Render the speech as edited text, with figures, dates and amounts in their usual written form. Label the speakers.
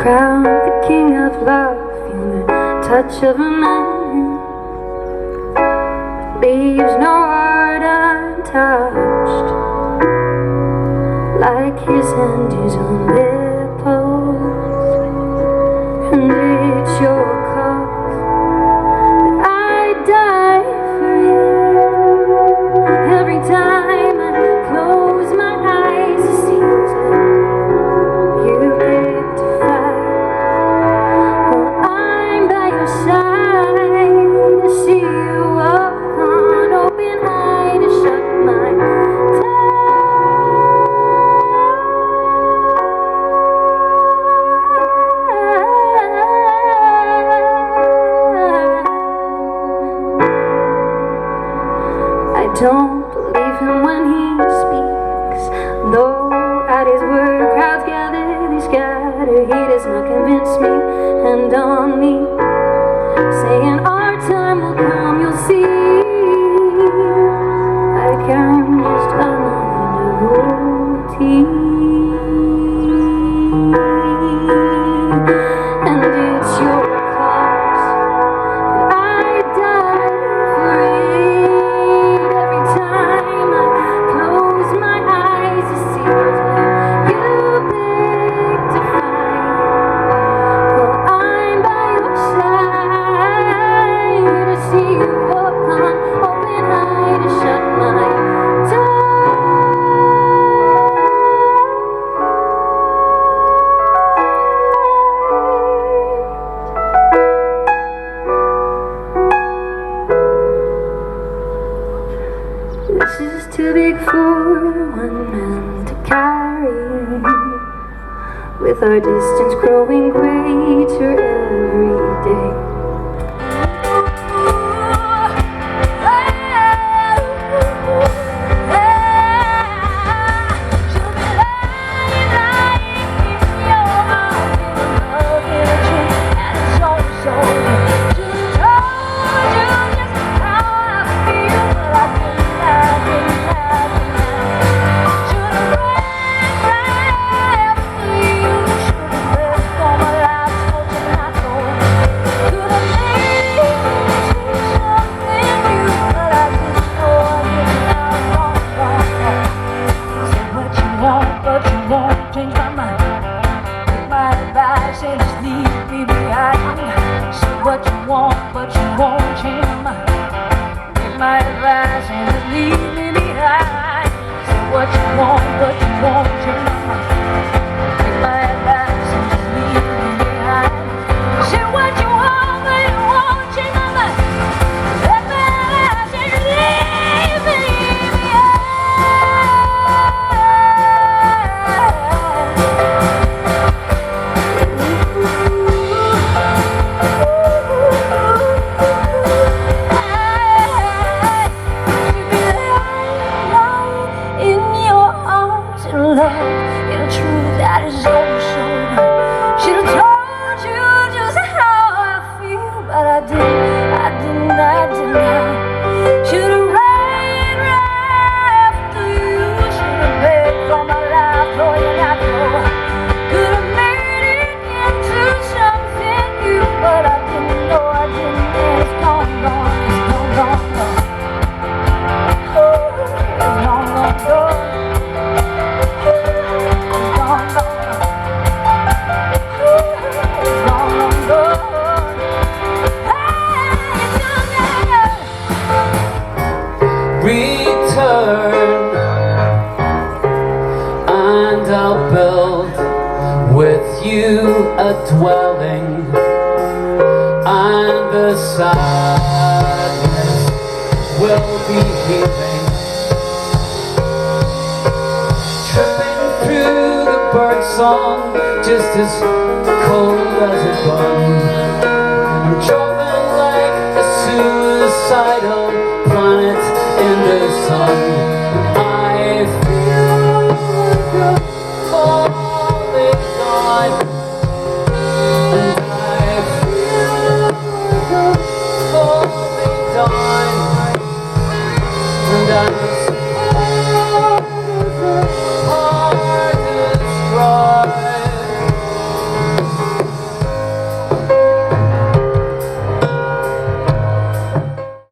Speaker 1: crowned the king of love, feel the touch of a man leaves no heart untouched, like his hand is on their pulse. And it's your cause that I die for you. Every time I close my eyes, it seems like you get to fight. Well, I'm by your side to see you walk on open-eyed, to shut my I don't believe him when he speaks, though at his word crowds gather, they scatter. He does not convince me, and on me, saying our time will come, you'll see. Like I'm just another devotee. And it's your cause that I die for it. Every time I close my eyes, it seems like you beg to fight. Well, I'm by your side to see you walk on open-eyed, to shut my This is too big for one man to carry, with our distance growing greater every day.
Speaker 2: But you won't change my mind. Take my advice and just leave me behind. Say what you want, but you won't change my mind. Take my advice and just leave me behind. Say what you want, but you won't change my mind. Take my advice and just leave me behind. Say what you want, but you won't change my mind. Take my advice and just leave me behind. In a truth that is oh so good. Should've told you just how I feel, but I didn't. Should've ran right after you. Should've begged for my life, for you not know. Could've made it into something new, but I didn't know. And it's gone. Ooh, it's gone.
Speaker 3: Return, and I'll build with you a dwelling, and the sadness will be healing. Tripping through the bird song, just as cold as a bun. I'm driven like a suicidal planet in the sun.